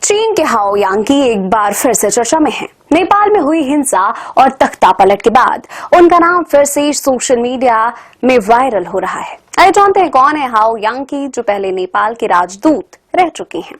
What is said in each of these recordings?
चीन के हाओ यांगी एक बार फिर से चर्चा में हैं। नेपाल में हुई हिंसा और तख्ता पलट के बाद उनका नाम फिर से सोशल मीडिया में वायरल हो रहा है। आइए जानते हैं कौन है हाओ यांगी, जो पहले नेपाल के राजदूत रह चुकी हैं।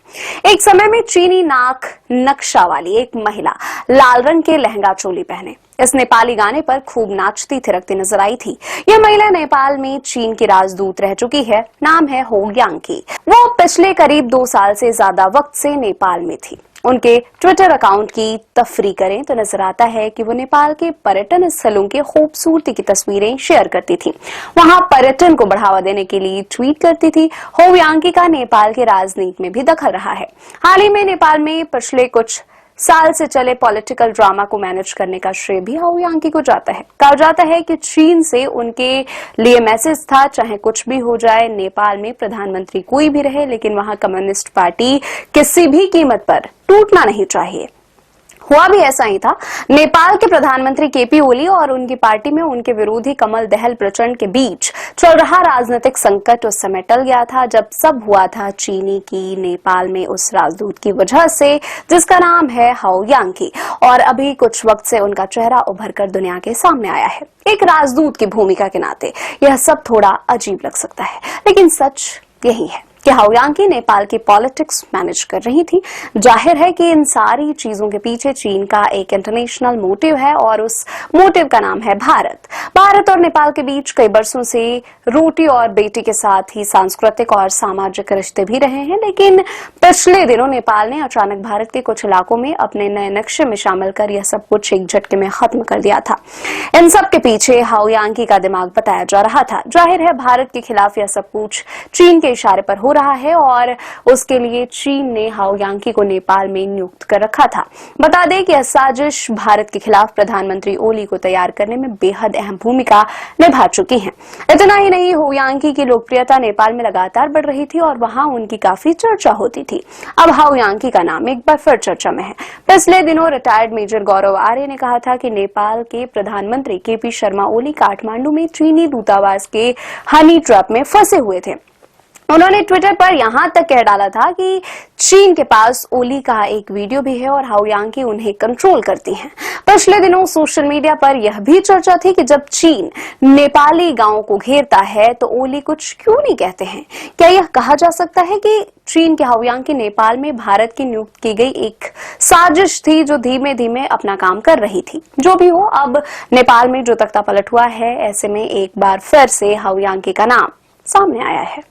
एक समय में चीनी नाक नक्शा वाली एक महिला लाल रंग के लहंगा चोली पहने इस नेपाली गाने पर खूब नाचती थिरकती नजर आई थी। यह महिला नेपाल में चीन की राजदूत रह चुकी है। नाम है हो यांगी। वो पिछले करीब 2 साल से ज्यादा वक्त से नेपाल में थी। उनके ट्विटर अकाउंट की तफरी करें तो नजर आता है कि वो नेपाल के पर्यटन स्थलों की खूबसूरती की तस्वीरें शेयर करती थी। वहां पर्यटन को बढ़ावा देने के लिए ट्वीट करती थी। हो यांगी का नेपाल के राजनीति में भी दखल रहा है। हाल ही में नेपाल में पिछले कुछ साल से चले पॉलिटिकल ड्रामा को मैनेज करने का श्रेय भी हाओ यांगी को जाता है। कहा जाता है कि चीन से उनके लिए मैसेज था, चाहे कुछ भी हो जाए, नेपाल में प्रधानमंत्री कोई भी रहे, लेकिन वहां कम्युनिस्ट पार्टी किसी भी कीमत पर टूटना नहीं चाहिए। हुआ भी ऐसा ही था। नेपाल के प्रधानमंत्री केपी ओली और उनकी पार्टी में उनके विरोधी कमल दहल प्रचंड के बीच चल रहा राजनीतिक संकट उस समय टल गया था जब सब हुआ था चीनी की नेपाल में उस राजदूत की वजह से, जिसका नाम है हाओ यांगी। और अभी कुछ वक्त से उनका चेहरा उभर कर दुनिया के सामने आया है। एक राजदूत की भूमिका के नाते यह सब थोड़ा अजीब लग सकता है, लेकिन सच यही है कि हाओ यांगी नेपाल की पॉलिटिक्स मैनेज कर रही थी। जाहिर है कि इन सारी चीजों के पीछे चीन का एक इंटरनेशनल मोटिव है और उस मोटिव का नाम है भारत। भारत और नेपाल के बीच कई बरसों से रोटी और बेटी के साथ ही सांस्कृतिक और सामाजिक रिश्ते भी रहे हैं, लेकिन पिछले दिनों नेपाल ने अचानक भारत के कुछ इलाकों में अपने नए नक्शे में शामिल कर यह सब कुछ एक झटके में खत्म कर दिया था। इन सब के पीछे हाओ यांगी का दिमाग बताया जा रहा था। जाहिर है भारत के खिलाफ यह सब कुछ चीन के इशारे पर हो रहा है और उसके लिए चीन ने हाओ यांगी को नेपाल में नियुक्त कर रखा था। बता दें कि यह साजिश भारत के खिलाफ प्रधानमंत्री ओली को तैयार करने में बेहद अहम भूमिका निभा चुकी है। इतना ही नहीं, हो यांगी की लोकप्रियता नेपाल में लगातार बढ़ रही थी और वहां उनकी काफी चर्चा होती थी। अब हाओ यांगी का नाम एक बार फिर चर्चा में है। पिछले दिनों रिटायर्ड मेजर गौरव आर्य ने कहा था कि नेपाल के प्रधानमंत्री केपी शर्मा ओली काठमांडू में चीनी दूतावास के हनी ट्रैप में फंसे हुए थे। उन्होंने ट्विटर पर यहां तक कह डाला था कि चीन के पास ओली का एक वीडियो भी है और हाओ यांगी उन्हें कंट्रोल करती हैं। पिछले दिनों सोशल मीडिया पर यह भी चर्चा थी कि जब चीन नेपाली गांवों को घेरता है तो ओली कुछ क्यों नहीं कहते हैं। क्या यह कहा जा सकता है कि चीन के हाओ यांगी नेपाल में भारत की नियुक्त की गई एक साजिश थी जो धीमे धीमे अपना काम कर रही थी। जो भी हो, अब नेपाल में जो तख्ता पलट हुआ है, ऐसे में एक बार फिर से हाओ यांगी का नाम सामने आया है।